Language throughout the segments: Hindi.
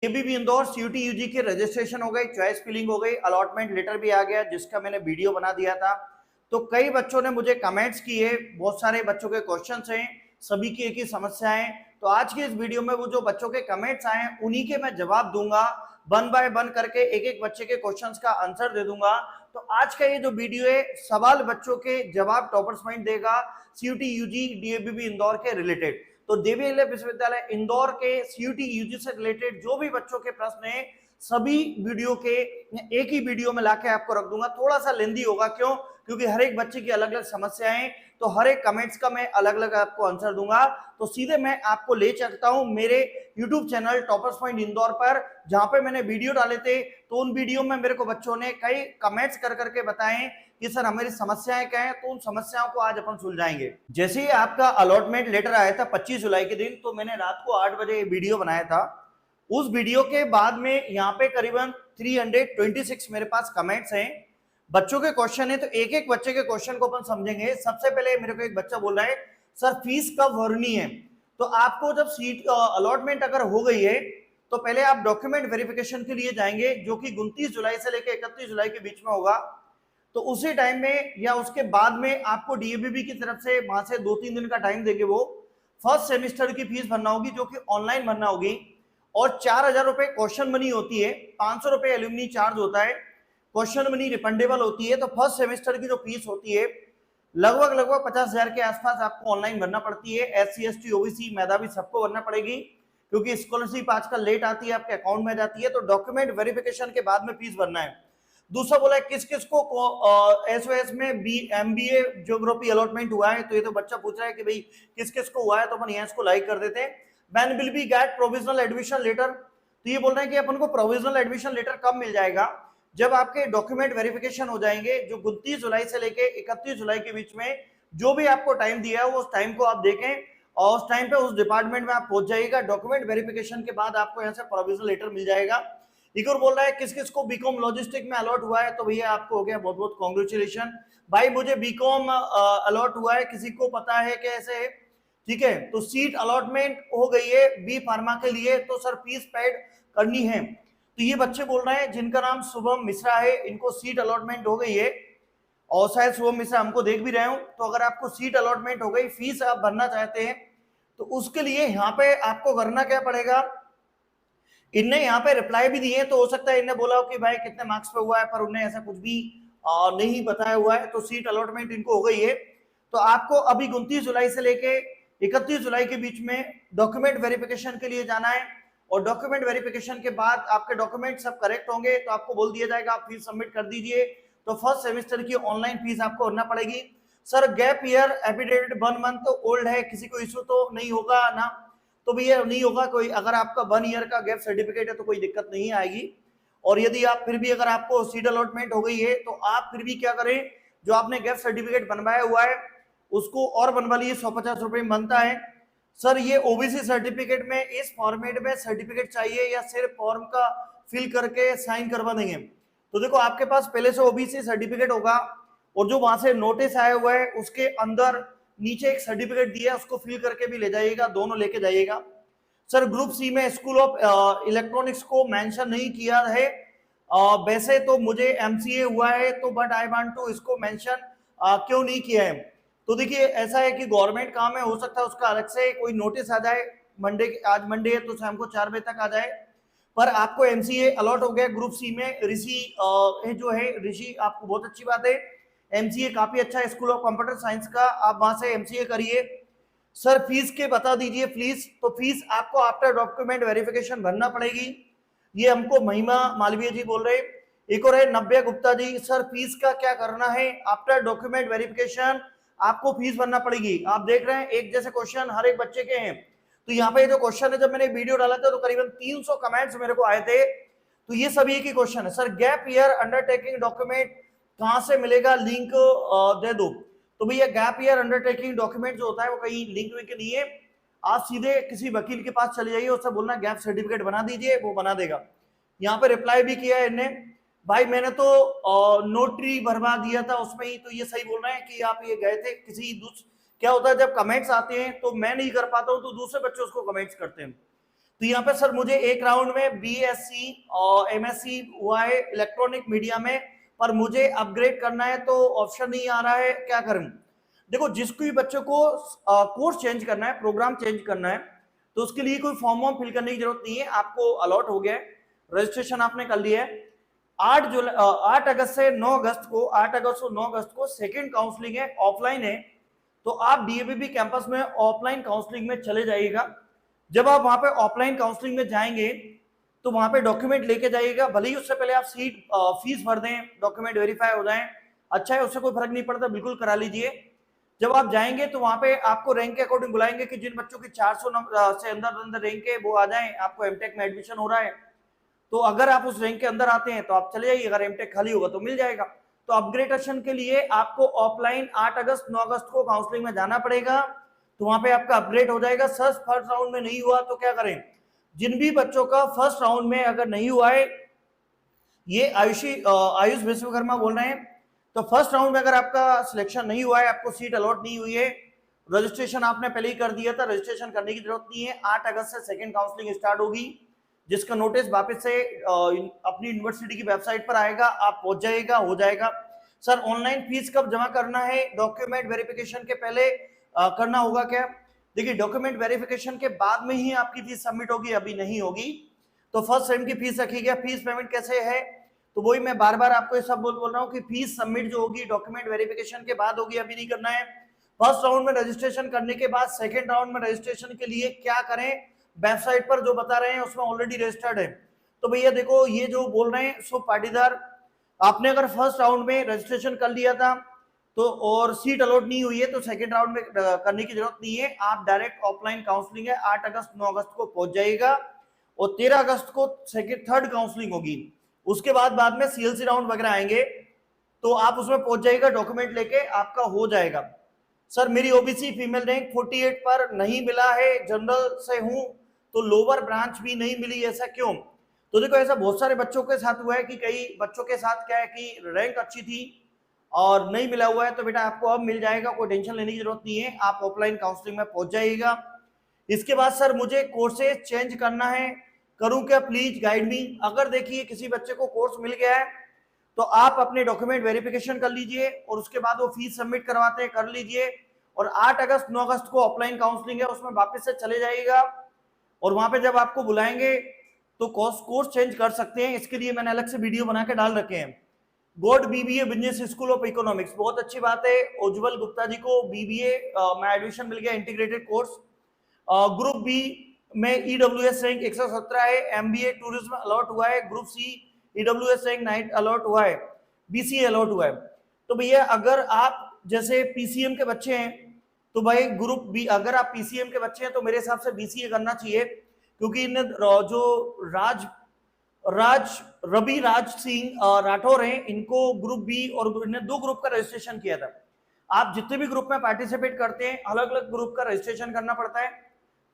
एबीपी इंदौर सीयूटी यूजी के रजिस्ट्रेशन हो गई, चॉइस फिलिंग हो गई, अलॉटमेंट लेटर भी आ गया जिसका मैंने वीडियो बना दिया था। तो कई बच्चों ने मुझे कमेंट्स किए, बहुत सारे बच्चों के क्वेश्चंस हैं, सभी की एक ही समस्या है। तो आज की इस वीडियो में वो जो बच्चों के कमेंट्स आए हैं उन्हीं के मैं जवाब दूंगा, वन बाय वन करके एक एक बच्चे के क्वेश्चंस का आंसर दे दूंगा। तो आज का ये जो वीडियो है सवाल बच्चों के जवाब टॉपर्स पॉइंट देगा सीयूटी यूजी डीएबीबी इंदौर के रिलेटेड। तो देवी विश्वविद्यालय इंदौर के सीयूटी यूजी से रिलेटेड जो भी बच्चों के प्रश्न हैं सभी वीडियो के एक ही वीडियो में लाके आपको रख दूंगा। थोड़ा सा लेंदी होगा, क्यों? क्योंकि हर एक बच्चे की अलग अलग समस्याएं, तो हर एक कमेंट्स का मैं अलग अलग आपको आंसर दूंगा। तो सीधे मैं आपको ले चलता हूं मेरे YouTube channel toppers point Indore पर, जहां पे मैंने वीडियो डाले थे। तो उन वीडियो में मेरे को बच्चों ने कई कमेंट्स कर करके बताएं कि सर हमारी समस्याएं क्या है, तो उन समस्याओं को आज अपन सुलझाएंगे। जैसे ही आपका अलॉटमेंट लेटर आया था 25 जुलाई के दिन, तो मैंने रात को 8 बजे वीडियो बनाया था। उस वीडियो के बाद में यहाँ पे करीबन 326 मेरे पास कमेंट्स हैं, बच्चों के क्वेश्चन है। तो एक एक बच्चे के क्वेश्चन को अपन समझेंगे। सबसे पहले मेरे को एक बच्चा बोल रहा है सर फीस कब भरनी है। तो आपको जब सीट अलॉटमेंट अगर हो गई है तो पहले आप डॉक्यूमेंट वेरिफिकेशन के लिए जाएंगे, जो कि 29 जुलाई से लेकर 31 जुलाई के बीच में होगा। तो उसी टाइम में या उसके बाद में आपको डीएबीबी की तरफ से वहां से 2-3 दिन का टाइम देंगे। वो फर्स्ट सेमेस्टर की फीस भरना होगी, जो कि ऑनलाइन भरना होगी, और 4,000 रुपए क्वेश्चन मनी होती है, 500 रुपए एल्यूमिनी चार्ज होता है, क्वेश्चन मनी रिफंडेबल होती है। तो फर्स्ट सेमेस्टर की जो फीस होती है लगभग 50,000 के आसपास आपको ऑनलाइन भरना पड़ती है। SC ST OBC मेधावी सबको भरना पड़ेगी, क्योंकि स्कॉलरशिप आजकल लेट आती है, आपके अकाउंट में जाती है। तो डॉक्यूमेंट वेरिफिकेशन के बाद में फीस भरना है। दूसरा बोला है किस किस को SOS में MBA ज्योग्राफी अलॉटमेंट हुआ है। तो ये तो बच्चा पूछ रहा है कि भाई किस किस को हुआ है, तो अपन यहाँ इसको लाइक कर देते हैं। When will be get provisional admission letter. तो ये बोल रहे हैं कि अपन को प्रोविजनल एडमिशन लेटर कब मिल जाएगा, जब आपके डॉक्यूमेंट वेरिफिकेशन हो जाएंगे, जो 29 जुलाई से लेके 31 जुलाई के बीच में जो भी आपको टाइम दिया है उस टाइम को आप देखें, और उस टाइम पे उस डिपार्टमेंट में आप पहुंच जाइएगा। डॉक्यूमेंट वेरिफिकेशन के बाद आपको यहाँ से प्रोविजनल लेटर मिल जाएगा। एक और बोल रहा है किस किस को बीकॉम लॉजिस्टिक में अलॉट हुआ है। तो भैया आपको हो गया बहुत बहुत कॉन्ग्रेचुलेशन भाई, मुझे बीकॉम अलॉट हुआ है, किसी को पता है कैसे है? ठीक है, तो सीट अलॉटमेंट हो गई है बी फार्मा के लिए, तो सर फीस पेड करनी है। तो ये बच्चे बोल रहे हैं जिनका नाम शुभम मिश्रा है, इनको सीट अलॉटमेंट हो गई है, और शायद शुभम मिश्रा हमको देख भी रहे हो। तो अगर आपको सीट अलॉटमेंट हो गई, फीस आप भरना चाहते हैं, तो उसके लिए यहाँ पे आपको करना क्या पड़ेगा। इनने यहाँ पे रिप्लाई भी दिए, तो हो सकता है इनने बोला हो कि भाई कितने मार्क्स पे हुआ है, पर उन्हें ऐसा कुछ भी नहीं बताया हुआ है। तो सीट अलॉटमेंट इनको हो गई है। तो आपको अभी 29 जुलाई से लेके 31 जुलाई के बीच में डॉक्यूमेंट वेरिफिकेशन के लिए जाना है, और डॉक्यूमेंट वेरिफिकेशन के बाद आपके डॉक्यूमेंट सब करेक्ट होंगे तो आपको बोल दिया जाएगा आप फीस सबमिट कर दीजिए। तो फर्स्ट सेमेस्टर की ऑनलाइन फीस आपको भरना पड़ेगी। Sir gap year affidavit 1 month old है, किसी को इशू तो नहीं होगा ना? तो भैया नहीं होगा कोई, अगर आपका 1 ईयर का गैप सर्टिफिकेट है तो कोई दिक्कत नहीं आएगी। और यदि आप फिर भी अगर आपको सीट अलॉटमेंट हो गई है तो आप फिर भी क्या करें, जो आपने गैप सर्टिफिकेट बनवाया हुआ है उसको और बनवा लीजिए, 150 रुपए में बनता है। सर ये ओबीसी सर्टिफिकेट में इस फॉर्मेट में सर्टिफिकेट चाहिए या सिर्फ फॉर्म का फिल करके साइन करवा देंगे? तो देखो आपके पास पहले से ओबीसी सर्टिफिकेट होगा, और जो वहां से नोटिस आया हुआ है उसके अंदर नीचे एक सर्टिफिकेट दिया है, उसको फिल करके भी ले जाइएगा, दोनों लेके जाइएगा। सर ग्रुप सी में स्कूल ऑफ इलेक्ट्रॉनिक्स को मेंशन नहीं किया है, वैसे तो मुझे एमसीए हुआ है, तो बट आई वांट टू इसको मेंशन क्यों नहीं किया है? तो देखिए ऐसा है कि गवर्नमेंट काम है, हो सकता है उसका अलग से कोई नोटिस आ जाए मंडे, आज मंडे है तो शाम को 4 बजे तक आ जाए। पर आपको एमसीए अलॉट हो गया ग्रुप सी में। ऋषि जो है ऋषि, आपको बहुत अच्छी बात है, एमसीए काफी अच्छा है स्कूल ऑफ कंप्यूटर साइंस का, आप वहां से एमसीए करिए। सर फीस के बता दीजिए प्लीज। तो फीस आपको आफ्टर डॉक्यूमेंट वेरिफिकेशन भरना पड़ेगी, ये हमको महिमा मालवीय जी बोल रहे। एक और है नव्या गुप्ता जी, सर फीस का क्या करना है? आफ्टर डॉक्यूमेंट वेरिफिकेशन आपको फीस भरना पड़ेगी। आप देख रहे हैं एक जैसे क्वेश्चन हर एक बच्चे के हैं। तो यहाँ पे जो क्वेश्चन है, जब मैंने वीडियो डाला था तो करीबन 300 कमेंट्स मेरे को आए थे, तो ये सभी एक ही क्वेश्चन है, sir gap year undertaking document कहां से मिलेगा, लिंक दे दो। तो भैया गैप ईयर अंडरटेकिंग डॉक्यूमेंट जो होता है वो कहीं लिंक विंक नहीं है, आप सीधे किसी वकील के पास चले जाइए, उससे बोलना गैप सर्टिफिकेट बना दीजिए, वो बना देगा। यहाँ पे रिप्लाई भी किया है इन्होंने, भाई मैंने तो नोटरी भरवा दिया था उसमें ही। तो ये सही बोल रहे हैं कि आप ये गए थे किसी क्या होता है जब कमेंट्स आते हैं तो मैं नहीं कर पाता हूं तो दूसरे बच्चे उसको कमेंट्स करते हैं। तो यहाँ पे सर मुझे एक राउंड में BSc और MSc हुआ है इलेक्ट्रॉनिक मीडिया में, पर मुझे अपग्रेड करना है तो ऑप्शन नहीं आ रहा है, क्या करूं? देखो, जिसको भी बच्चों को कोर्स चेंज करना है, प्रोग्राम चेंज करना है, तो उसके लिए कोई फॉर्म वॉर्म फिल करने की जरूरत नहीं है, आपको अलॉट हो गया है, रजिस्ट्रेशन आपने कर लिया है। 8 अगस्त से 9 अगस्त को 8 अगस्त और 9 अगस्त को सेकेंड काउंसलिंग है, ऑफलाइन है, तो आप DAVP कैंपस में ऑफलाइन काउंसलिंग में चले जाइएगा। जब आप वहां पे ऑफलाइन काउंसलिंग में जाएंगे तो वहां पे डॉक्यूमेंट लेके जाइएगा, भले ही उससे पहले आप फीस भर दें, डॉक्यूमेंट वेरीफाई हो जाए, अच्छा है, उससे कोई फर्क नहीं पड़ता, बिल्कुल करा लीजिए। जब आप जाएंगे तो वहां पे आपको रैंक के अकॉर्डिंग बुलाएंगे कि जिन बच्चों की 400 नंबर से अंदर अंदर रैंक है वो आ जाएं, आपको एमटेक में एडमिशन हो रहा है। तो अगर आप उस रैंक के अंदर आते हैं तो आप चले जाइए, अगर एमटेक खाली होगा तो मिल जाएगा। तो अपग्रेडेशन के लिए आपको ऑफलाइन 8 अगस्त 9 अगस्त को काउंसलिंग में जाना पड़ेगा, तो वहां पे आपका अपग्रेड हो जाएगा। सर फर्स्ट राउंड में नहीं हुआ तो क्या करें? जिन भी बच्चों का फर्स्ट राउंड में अगर नहीं हुआ है, ये आयुष विश्वकर्मा बोल रहे हैं, तो फर्स्ट राउंड में अगर आपका सिलेक्शन नहीं हुआ है, आपको सीट अलॉट नहीं हुई है, रजिस्ट्रेशन आपने पहले ही कर दिया था, रजिस्ट्रेशन करने की जरूरत नहीं है। 8 अगस्त से सेकेंड काउंसलिंग स्टार्ट होगी, जिसका नोटिस वापस से अपनी यूनिवर्सिटी की वेबसाइट पर आएगा, आप पहुंच जाएगा, हो जाएगा। सर ऑनलाइन फीस कब जमा करना है? डॉक्यूमेंट वेरिफिकेशन के पहले करना होगा क्या? देखिए, डॉक्यूमेंट वेरिफिकेशन के बाद में ही आपकी फीस सबमिट होगी, अभी नहीं होगी। तो फर्स्ट सेम की फीस रखी गया। फीस पेमेंट कैसे है? तो वही मैं बार बार आपको ये सब बोल रहा हूँ कि फीस सबमिट जो होगी डॉक्यूमेंट वेरिफिकेशन के बाद होगी, अभी नहीं करना है। फर्स्ट राउंड में रजिस्ट्रेशन करने के बाद सेकेंड राउंड में रजिस्ट्रेशन के लिए क्या करें? वेबसाइट पर जो बता रहे हैं उसमें ऑलरेडी रजिस्टर्ड है। तो भैया देखो, ये जो बोल रहे हैं शुभ पाटीदार, आपने अगर फर्स्ट राउंड में रजिस्ट्रेशन कर लिया था तो और सीट अलॉट नहीं हुई है तो सेकंड राउंड में करने की जरूरत नहीं है, आप डायरेक्ट ऑफलाइन काउंसलिंग है 8 अगस्त 9 अगस्त को पहुंच जाइएगा, और 13 अगस्त को थर्ड काउंसलिंग होगी। उसके बाद में CLC राउंड वगैरह आएंगे, तो आप उसमें पहुंच जाइएगा, डॉक्यूमेंट लेके आपका हो जाएगा। सर मेरी OBC फीमेल रैंक 48 पर नहीं मिला है, जनरल से हूं तो लोअर ब्रांच भी नहीं मिली, ऐसा क्यों? तो देखो, ऐसा बहुत सारे बच्चों के साथ हुआ है कि कई बच्चों के साथ क्या है कि रैंक अच्छी थी और नहीं मिला हुआ है, तो बेटा आपको अब मिल जाएगा, कोई टेंशन लेने की जरूरत नहीं है, आप ऑफलाइन काउंसलिंग में पहुंच जाइएगा। इसके बाद सर मुझे कोर्सेज चेंज करना है, करूं क्या? Please guide me. अगर देखिए किसी बच्चे को कोर्स मिल गया है तो आप अपने डॉक्यूमेंट वेरिफिकेशन कर लीजिए और उसके बाद वो फीस सबमिट करवाते हैं, कर लीजिए, और 8 अगस्त 9 अगस्त को ऑफलाइन काउंसलिंग है, उसमें वापस से चले जाइएगा, और वहां पे जब आपको बुलाएंगे तो कोर्स चेंज कर सकते हैं। इसके लिए मैंने अलग से वीडियो बना के डाल रखे हैं। God BBA business school of economics, बहुत अच्छी बात है। उज्जवल गुप्ता जी को BBA में एडमिशन मिल गया, इंटीग्रेटेड कोर्स। ग्रुप बी में EWS रैंक 117 है, MBA टूरिज्म अलॉट हुआ है, group C EWS rank 9 allot हुआ है, BCA अलॉट हुआ है। तो भैया अगर आप जैसे PCM के बच्चे हैं तो भाई ग्रुप बी, अगर आप PCM के बच्चे हैं तो मेरे हिसाब से BCA करना चाहिए, क्योंकि इन जो रवि राज सिंह राठौर हैं, इनको ग्रुप बी और इन्हें 2 ग्रुप का रजिस्ट्रेशन किया था। आप जितने भी ग्रुप में पार्टिसिपेट करते हैं अलग अलग ग्रुप का रजिस्ट्रेशन करना पड़ता है,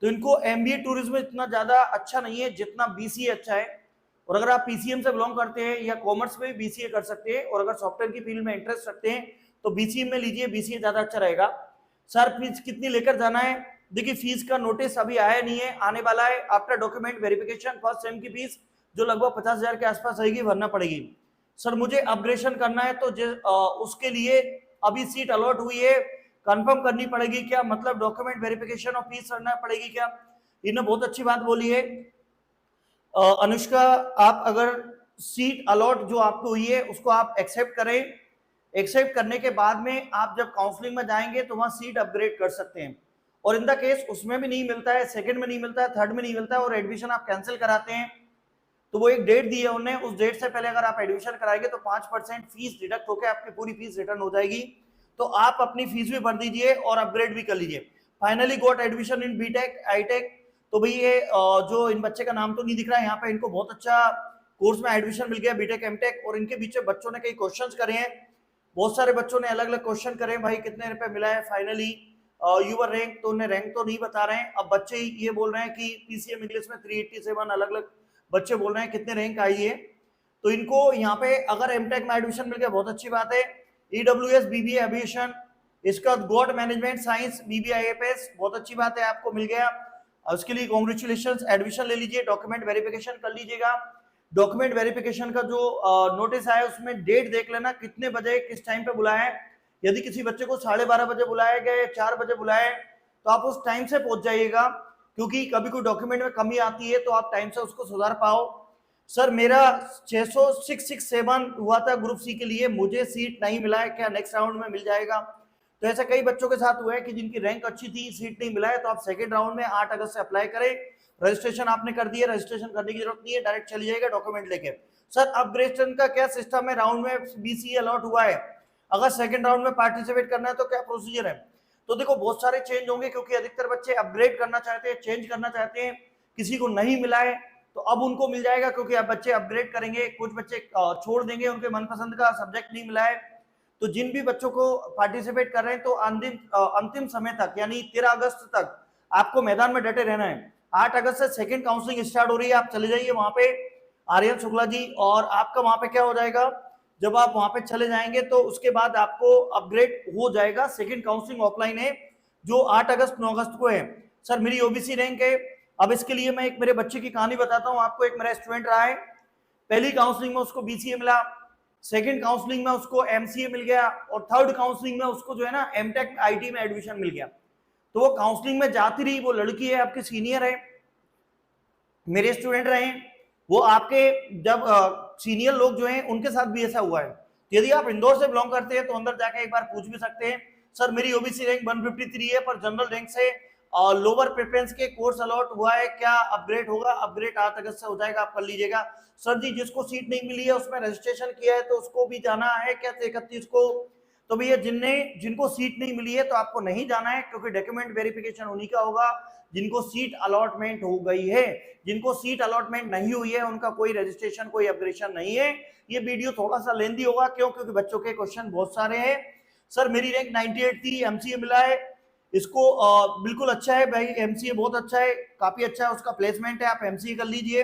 तो इनको MBA टूरिज्म इतना ज्यादा अच्छा नहीं है जितना BCA अच्छा है। और अगर आप PCM से बिलोंग करते हैं या कॉमर्स में भी BCA कर सकते हैं, और अगर सॉफ्टवेयर की फील्ड में इंटरेस्ट रखते हैं तो BCM में लीजिए, BCA ज्यादा अच्छा रहेगा। सर फीस कितनी लेकर जाना है? देखिए, फीस का नोटिस अभी आया नहीं है, आने वाला है। After document verification first sem की फीस जो लगभग 50,000 के आसपास रहेगी, भरना पड़ेगी। सर मुझे अपग्रेडेशन करना है तो उसके लिए अभी सीट अलॉट हुई है, कंफर्म करनी पड़ेगी क्या? मतलब डॉक्यूमेंट वेरिफिकेशन और फीस करना पड़ेगी क्या? इन्होंने बहुत अच्छी बात बोली है। अनुष्का, आप अगर सीट अलॉट जो आपको हुई है उसको आप एक्सेप्ट करें, एक्सेप्ट करने के बाद में आप जब काउंसलिंग में जाएंगे तो वहां सीट अपग्रेड कर सकते हैं, और इन द केस उसमें भी नहीं मिलता है, सेकंड में नहीं मिलता है, थर्ड में नहीं मिलता है, और एडमिशन आप कैंसिल कराते हैं, तो वो एक डेट दी है उन्होंने, उस डेट से पहले अगर आप एडमिशन कराएंगे तो 5% फीस डिडक्ट होकर आपकी पूरी फीस रिटर्न हो जाएगी। तो आप अपनी फीस भी भर दीजिए और अपग्रेड भी कर लीजिए। Finally got admission in BTech ITech। तो भाई ये जो इन बच्चे का नाम तो नहीं दिख रहा है यहाँ पे, इनको बहुत अच्छा कोर्स में एडमिशन मिल गया BTech MTech, और इनके बीच बच्चों ने कई क्वेश्चन करे हैं, बहुत सारे बच्चों ने अलग अलग क्वेश्चन करे, भाई कितने रुपए मिला है फाइनली यूवर रैंक, तो उन्हें रैंक तो नहीं बता रहे हैं। अब बच्चे ये बोल रहे हैं कि PCM इंग्लिश में 387, अलग अलग बच्चे बोल रहे हैं कितने रैंक आई है। तो इनको यहाँ पे अगर MTech में एडमिशन मिल गया बहुत अच्छी बात है। EWS BBA एविएशन, इसका God management science BBA IFS, बहुत अच्छी बात है, आपको मिल गया। उसके लिए कॉन्ग्रेचुलेशन, एडमिशन ले लीजिए, डॉक्यूमेंट वेरिफिकेशन कर लीजिएगा। डॉक्यूमेंट वेरिफिकेशन का जो नोटिस आया उसमें डेट देख लेना, कितने बजे किस टाइम पे बुलाया है। यदि किसी बच्चे को 12:30 बजे बुलाया गया या 4 बजे बुलाया है तो आप उस टाइम से पहुंच जाइएगा, क्योंकि कभी कोई डॉक्यूमेंट में कमी आती है तो आप टाइम से उसको सुधार पाओ। सर मेरा 60667 हुआ था ग्रुप सी के लिए, मुझे सीट नहीं मिला है, क्या नेक्स्ट राउंड में मिल जाएगा? तो ऐसा कई बच्चों के साथ हुआ है कि जिनकी रैंक अच्छी थी, सीट नहीं मिला है, तो आप सेकंड राउंड में 8 अगस्त से अप्लाई करें। रजिस्ट्रेशन आपने कर दिया, रजिस्ट्रेशन करने की जरूरत नहीं है, डायरेक्ट चली जाएगा डॉक्यूमेंट लेके। सर अपग्रेडेशन का क्या सिस्टम है? राउंड में बीसीए अलॉट हुआ है, अगर सेकंड राउंड में पार्टिसिपेट करना है तो क्या प्रोसीजर है? तो देखो बहुत सारे चेंज होंगे, क्योंकि अधिकतर बच्चे अपग्रेड करना चाहते हैं, चेंज करना चाहते हैं, किसी को नहीं मिला है तो अब उनको मिल जाएगा, क्योंकि अब बच्चे अपग्रेड करेंगे, कुछ बच्चे छोड़ देंगे, उनके मनपसंद का सब्जेक्ट नहीं मिला है। तो जिन भी बच्चों को पार्टिसिपेट कर रहे हैं तो अंतिम समय तक यानी 13 अगस्त तक आपको मैदान में डटे रहना है। 8 अगस्त से सेकंड काउंसलिंग स्टार्ट हो रही है, आप चले जाइए वहां पे, आर्यन शुक्ला जी, और आपका वहां पे क्या हो जाएगा, जब आप वहां पे चले जाएंगे तो उसके बाद आपको अपग्रेड हो जाएगा। सेकंड काउंसलिंग ऑफलाइन है जो 8 अगस्त 9 अगस्त को है। सर मेरी ओबीसी रैंक है, अब इसके लिए मैं एक मेरे बच्चे की कहानी बताता हूं आपको। एक मेरा स्टूडेंट रहा है, पहली काउंसलिंग में उसको बीसीए मिला, सेकंड काउंसलिंग में उसको एमसीए मिल गया, और थर्ड काउंसलिंग में उसको जो है ना एमटेक आईटी में एडमिशन मिल गया। तो वो काउंसलिंग में जाती रही, वो लड़की है, आपके सीनियर है, मेरे स्टूडेंट रहे, वो आपके जब सीनियर लोग जो हैं उनके साथ भी ऐसा हुआ है। तो यदि आप इंदौर से बिलोंग करते हैं तो अंदर जाके एक बार पूछ भी सकते हैं, सर मेरी ओबीसी रैंक 153 है पर जनरल रैंक से लोअर प्रेफरेंस के कोर्स अलॉट हुआ है, क्या अपग्रेड होगा? अपग्रेड 8 अगस्त से हो जाएगा, आप कर लीजिएगा। सर जी जिसको सीट नहीं मिली है उसमें रजिस्ट्रेशन किया है तो उसको भी जाना है क्या 31 को? तो भैया जिनको सीट नहीं मिली है तो आपको नहीं जाना है, क्योंकि डॉक्यूमेंट वेरिफिकेशन उन्हीं का होगा जिनको सीट अलॉटमेंट हो गई है। जिनको सीट अलॉटमेंट नहीं हुई है उनका कोई रजिस्ट्रेशन, कोई अपग्रेडेशन नहीं है। ये वीडियो थोड़ा सा लेंदी होगा, क्यों? क्योंकि बच्चों के क्वेश्चन बहुत सारे हैं। सर मेरी रैंक 98 थी, एमसीए मिला है, इसको बिल्कुल अच्छा है भाई, एमसीए बहुत अच्छा है, काफी अच्छा है, उसका प्लेसमेंट है, आप एमसीए कर लीजिए,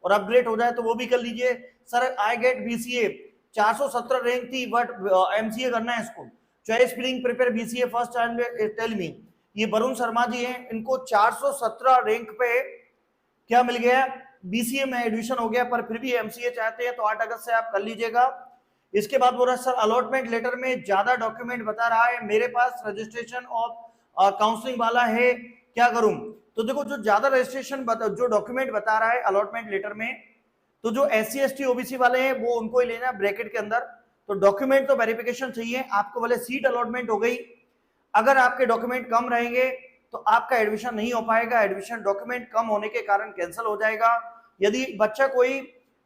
और अपग्रेड हो जाए तो वो भी कर लीजिए। Sir I get BCA 417 rank थी, बट एमसीए करना है इसको, choice filling prepare BCA first time tell me. ये वरुण शर्मा जी हैं, इनको 417 रैंक पे क्या मिल गया? बीसीए में एडमिशन हो गया, पर फिर भी एमसीए चाहते हैं तो 8 अगस्त से आप कर लीजिएगा। इसके बाद बोल रहा है सर अलॉटमेंट लेटर में ज्यादा डॉक्यूमेंट बता रहा है, मेरे पास रजिस्ट्रेशन ऑफ काउंसलिंग वाला है, क्या करूं? तो देखो जो ज्यादा रजिस्ट्रेशन जो डॉक्यूमेंट बता रहा है अलॉटमेंट लेटर में, तो जो एससी एसटी ओबीसी वाले हैं वो उनको ही लेना ब्रैकेट के अंदर। तो डॉक्यूमेंट तो वेरिफिकेशन चाहिए आपको, वाले सीट अलॉटमेंट हो गई, अगर आपके डॉक्यूमेंट कम रहेंगे तो आपका एडमिशन नहीं हो पाएगा, एडमिशन डॉक्यूमेंट कम होने के कारण कैंसिल हो जाएगा। यदि बच्चा कोई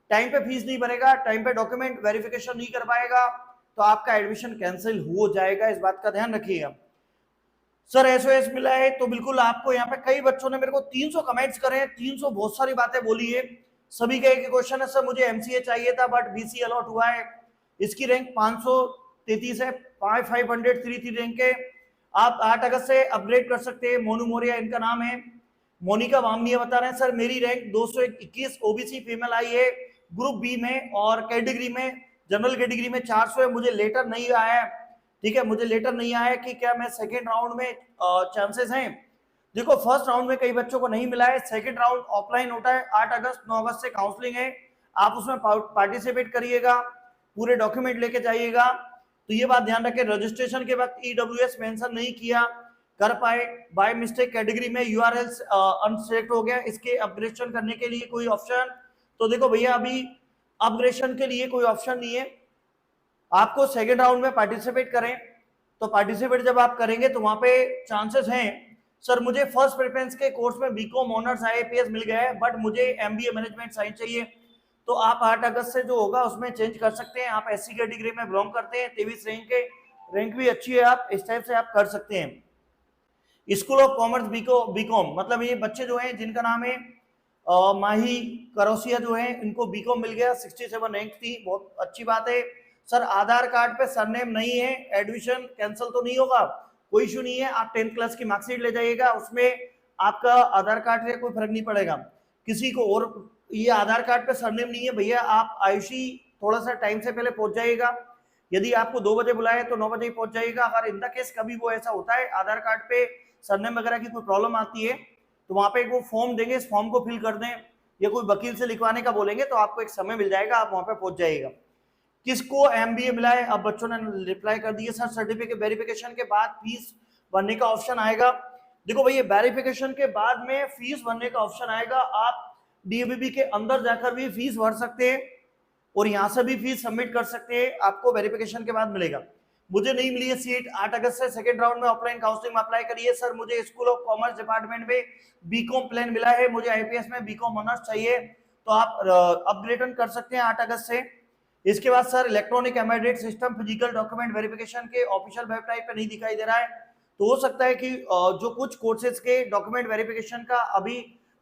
टाइम पे फीस नहीं भरेगा, टाइम पे डॉक्यूमेंट वेरिफिकेशन नहीं कर पाएगा तो आपका एडमिशन कैंसिल हो जाएगा, इस बात का ध्यान रखिएगा। सर एसओएस मिला है तो बिल्कुल आपको, यहाँ पे कई बच्चों ने मेरे को 300 कमेंट्स करे हैं, 300 बहुत सारी बातें बोली है, सभी का एक क्वेश्चन है, सर मुझे एमसीए चाहिए था बट बीसी अलॉट हुआ है, इसकी रैंक 533 है, 503 रैंक है, आप 8 अगस्त से अपग्रेड कर सकते हैं। मोनू मोरिया इनका नाम है। मोनिका वामनिया बता रहे हैं सर मेरी रैंक 221 ओबीसी फीमेल आई है ग्रुप बी में, और कैटेगरी में जनरल कैटेगरी में 400 है, मुझे लेटर नहीं आया है, ठीक है, मुझे लेटर नहीं आया कि क्या मैं सेकेंड राउंड में चांसेस हैं। देखो फर्स्ट राउंड में कई बच्चों को नहीं मिला है, सेकेंड राउंड ऑफलाइन होता है, 8 अगस्त 9 अगस्त से काउंसलिंग है, आप उसमें पार्टिसिपेट करिएगा, पूरे डॉक्यूमेंट लेके जाइएगा। तो ये बात ध्यान रखें, रजिस्ट्रेशन के वक्त ईडब्ल्यूएस मेंशन नहीं किया कर पाए, बाय मिस्टेक कैटेगरी में यूआरएल अनसेलेक्ट हो गया, इसके अपग्रेडेशन करने के लिए कोई ऑप्शन? तो देखो भैया अभी अपग्रेडेशन के लिए कोई ऑप्शन नहीं है, आपको सेकेंड राउंड में पार्टिसिपेट करें, तो पार्टिसिपेट जब आप करेंगे तो वहां पे चांसेस हैं। सर मुझे फर्स्ट प्रेफरेंस के कोर्स में बीकॉम ऑनर्स आईएपीएस मिल गया है, बट मुझे एमबीए मैनेजमेंट साइंस चाहिए, तो आप 8 अगस्त से जो होगा उसमें चेंज कर सकते हैं। आप एससी कैटेगरी में बिलोंग करते हैं, 23 रैंक के, रैंक भी अच्छी है, आप इस टाइप से आप कर सकते हैं। स्कूल ऑफ कॉमर्स बीकॉम, मतलब ये बच्चे जो हैं जिनका नाम है माही करोसिया जो है, इनको बीकॉम मिल गया, 67 रैंक थी, बहुत अच्छी बात है। सर आधार कार्ड पे सरनेम नहीं है, एडमिशन कैंसिल तो नहीं होगा? कोई इशू नहीं है, आप 10th क्लास की मार्कशीट ले जाइएगा, उसमें आपका आधार कार्ड से कोई फर्क नहीं पड़ेगा। किसी को और ये आधार कार्ड पे सरनेम नहीं है भैया, आप आयुषी थोड़ा सा टाइम से पहले पहुंच जाइएगा, यदि आपको 2 बजे बुलाए तो 9 बजे ही पहुंच जाइएगा। अगर इन द केस कभी वो ऐसा होता है आधार कार्ड पे सरनेम वगैरह की कोई प्रॉब्लम आती है तो वहां पे एक वो फॉर्म देंगे, इस फॉर्म को फिल कर दें, या कोई वकील से लिखवाने का बोलेंगे तो आपको एक समय मिल जाएगा, आप वहां पे पहुंच जाइएगा। किसको एमबीए मिला है, अब बच्चों ने रिप्लाई कर दिए सर सर्टिफिकेट वेरिफिकेशन के बाद फीस भरने का ऑप्शन आएगा। देखो भैया वेरिफिकेशन के बाद में फीस भरने का ऑप्शन आएगा, आप डीएबीबी के अंदर जाकर भी फीस भर सकते हैं और यहां से भी फीस सबमिट कर सकते हैं, आपको वेरिफिकेशन के बाद मिलेगा। मुझे नहीं मिली है सीट, 8 अगस्त से सेकंड राउंड में ऑफलाइन काउंसलिंग में अप्लाई करिए। सर मुझे स्कूल ऑफ कॉमर्स डिपार्टमेंट में बीकॉम प्लान मिला है, मुझे आईपीएस में बीकॉम ऑनर्स चाहिए, तो आप अपग्रेड कर सकते हैं 8 अगस्त से। इसके बाद sir electronic embedded system physical document verification के ऑफिशियल वेबसाइट पे नहीं दिखाई दे रहा है, तो हो सकता है कि जो कुछ कोर्सेज के डॉक्यूमेंट वेरिफिकेशन का अभी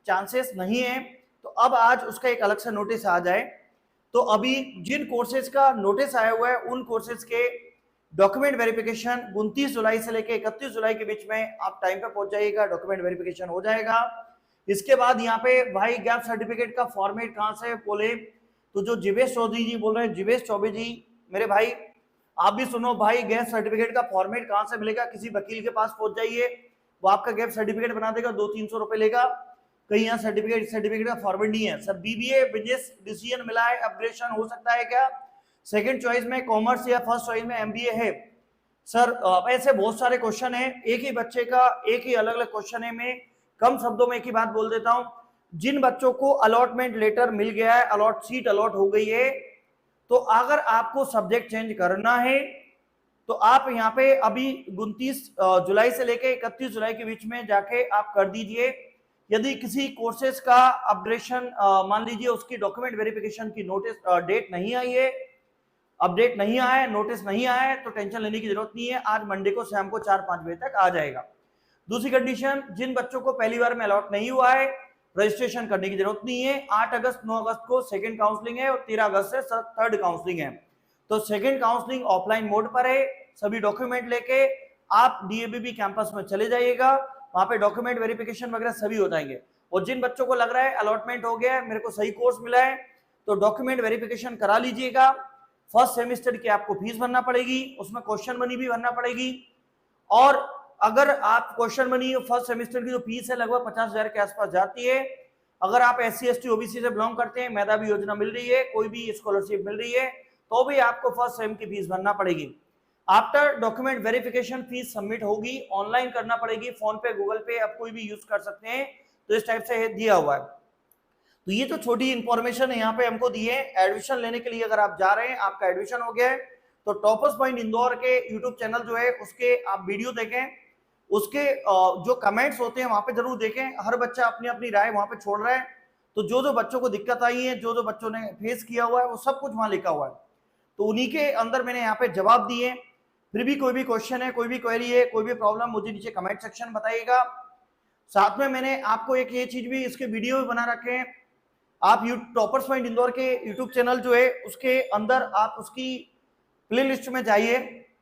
चांसेस नहीं है, तो अब आज उसका एक अलग से नोटिस आ जाए। तो अभी जिन कोर्सेज का नोटिस आया हुआ है उन कोर्सेज के डॉक्यूमेंट वेरिफिकेशन 29 जुलाई से लेकर 31 जुलाई के बीच में आप टाइम पे पहुंच जाइएगा, डॉक्यूमेंट वेरिफिकेशन हो जाएगा। इसके बाद यहाँ पे भाई गैप सर्टिफिकेट का फॉर्मेट कहाँ से बोले, तो जो जिवेश चौधरी जी बोल रहे हैं, जिवेश चौबे जी मेरे भाई आप भी सुनो भाई, गैप सर्टिफिकेट का फॉर्मेट कहाँ से मिलेगा, किसी वकील के पास पहुंच जाइए, वो आपका गैप सर्टिफिकेट बना देगा, 200-300 रुपए लेगा। कहीं यहाँ सर्टिफिकेट का फॉर्मेट नहीं है। सर बीबीए बिजनेस डिसीजन मिला है, अपग्रेडेशन हो सकता है क्या, सेकंड चॉइस में कॉमर्स या फर्स्ट चॉइस में एमबीए है। सर ऐसे बहुत सारे क्वेश्चन है, एक ही बच्चे का एक ही अलग अलग क्वेश्चन है। मैं कम शब्दों में एक ही बात बोल देता हूं, जिन बच्चों को अलॉटमेंट लेटर मिल गया है, सीट अलॉट हो गई है, तो अगर आपको सब्जेक्ट चेंज करना है तो आप यहाँ पे अभी 29 जुलाई से लेकर 31 जुलाई के बीच में जाके आप कर दीजिए। यदि किसी कोर्सेज का अपग्रेडेशन मान लीजिए उसकी डॉक्यूमेंट वेरिफिकेशन की नोटिस डेट नहीं आई है, अपडेट नहीं आया है, नोटिस नहीं आया है, तो टेंशन लेने की जरूरत नहीं है, आज मंडे को शाम को 4-5 बजे तक आ जाएगा। दूसरी कंडीशन, जिन बच्चों को पहली बार में अलॉट नहीं हुआ है रजिस्ट्रेशन करने की जरूरत नहीं है। 8 अगस्त 9 अगस्त को सेकंड काउंसलिंग है और 13 अगस्त से थर्ड काउंसलिंग है। तो सेकंड काउंसलिंग ऑफलाइन मोड पर है, सभी डॉक्यूमेंट लेके आप डीएबीबी कैंपस में चले जाइएगा, वहां पे डॉक्यूमेंट वेरिफिकेशन वगैरह सभी हो जाएंगे। और जिन बच्चों को लग रहा है अलॉटमेंट हो गया है, मेरे को सही कोर्स मिला है, तो डॉक्यूमेंट वेरिफिकेशन करा लीजिएगा। फर्स्ट सेमेस्टर की आपको फीस भरना पड़ेगी, उसमें क्वेश्चन मनी भी भरना पड़ेगी। और अगर आप क्वेश्चन मनी फर्स्ट सेमेस्टर की जो फीस है लगभग 50,000 के आसपास जाती है। अगर आप SC ST OBC से बिलोंग करते हैं, मेधावी योजना मिल रही है, कोई भी स्कॉलरशिप मिल रही है, तो भी आपको फर्स्ट सेम की फीस भरना पड़ेगी। After document verification fees submit होगी, ऑनलाइन करना पड़ेगी, फोन पे गूगल पे आप कोई भी यूज कर सकते हैं, तो इस टाइप से दिया हुआ है। तो ये तो छोटी इंफॉर्मेशन है यहाँ पे हमको दी है। एडमिशन लेने के लिए अगर आप जा रहे हैं, आपका एडमिशन हो गया है, तो टॉपर्स पॉइंट इंदौर के यूट्यूब चैनल जो है उसके आप वीडियो देखें, उसके जो कमेंट्स होते हैं वहां पे जरूर देखें। हर बच्चा अपनी अपनी राय वहां पे छोड़ रहा है, तो जो जो बच्चों को दिक्कत आई है, जो जो बच्चों ने फेस किया हुआ है, वो सब कुछ वहां लिखा हुआ है, तो उन्हीं के अंदर मैंने यहाँ पे जवाब दिए। फिर भी कोई भी क्वेश्चन है, कोई भी क्वेरी है, कोई भी प्रॉब्लम, मुझे नीचे कमेंट सेक्शन बताइएगा। साथ में मैंने आपको एक ये चीज भी, इसके वीडियो भी बना रखे हैं। आप टॉपर्स पॉइंट इंदौर के यूट्यूब चैनल जो है उसके अंदर आप उसकी प्ले लिस्ट में जाइए,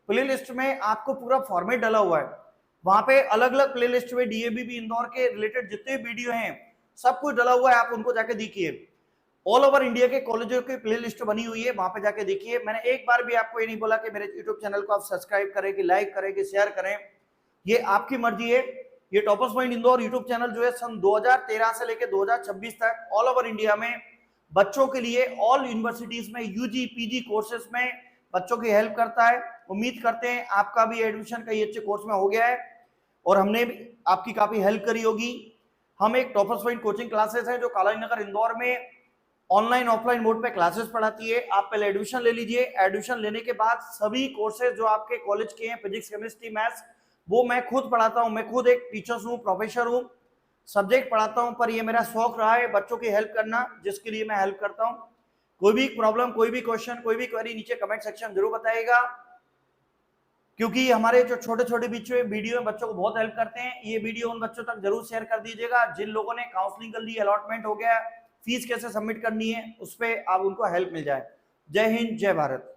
प्ले लिस्ट में आपको पूरा फॉर्मेट डाला हुआ है, वहां पे अलग अलग प्ले लिस्ट में डीएबीबी इंदौर के रिलेटेड जितने वीडियो हैं सब कुछ डाला हुआ है, आप उनको जाके देखिए। ऑल ओवर इंडिया के कॉलेजों की प्ले लिस्ट बनी हुई है, वहां पे जाके देखिए। मैंने एक बार भी आपको ये नहीं बोला कि मेरे यूट्यूब चैनल को आप सब्सक्राइब करें, कि लाइक करें, कि शेयर करें, ये आपकी मर्जी है। ये toppers point Indore YouTube channel जो है सन 2013 से लेकर 2026 तक ऑल ओवर इंडिया में बच्चों के लिए ऑल यूनिवर्सिटीज में यूजी पीजी कोर्सेज में बच्चों की हेल्प करता है। उम्मीद करते हैं आपका भी एडमिशन कई अच्छे कोर्स में हो गया है और हमने भी आपकी काफी हेल्प करी होगी। हम एक टॉपर्स पॉइंट कोचिंग क्लासेस है जो कालानी नगर इंदौर में ऑनलाइन ऑफलाइन मोड पे क्लासेस पढ़ाती है। आप पहले एडमिशन ले लीजिए, एडमिशन लेने के बाद सभी कोर्सेज जो आपके कॉलेज के हैं, फिजिक्स केमिस्ट्री मैथ्स, वो मैं खुद पढ़ाता हूं। मैं खुद एक टीचर हूं, प्रोफेसर हूं, सब्जेक्ट पढ़ाता हूं, पर ये मेरा शौक रहा है बच्चों की हेल्प करना, जिसके लिए मैं हेल्प करता हूं। कोई भी प्रॉब्लम, कोई भी क्वेश्चन, कोई भी क्वेरी नीचे कमेंट सेक्शन जरूर बताइएगा, क्योंकि हमारे जो छोटे छोटे बीच में वीडियो में बच्चों को बहुत हेल्प करते हैं। ये वीडियो उन बच्चों तक जरूर शेयर कर दीजिएगा जिन लोगों ने काउंसलिंग कर ली, अलॉटमेंट हो गया, फीस कैसे सबमिट करनी है, उस पर आप उनको हेल्प मिल जाए। जय हिंद, जय भारत।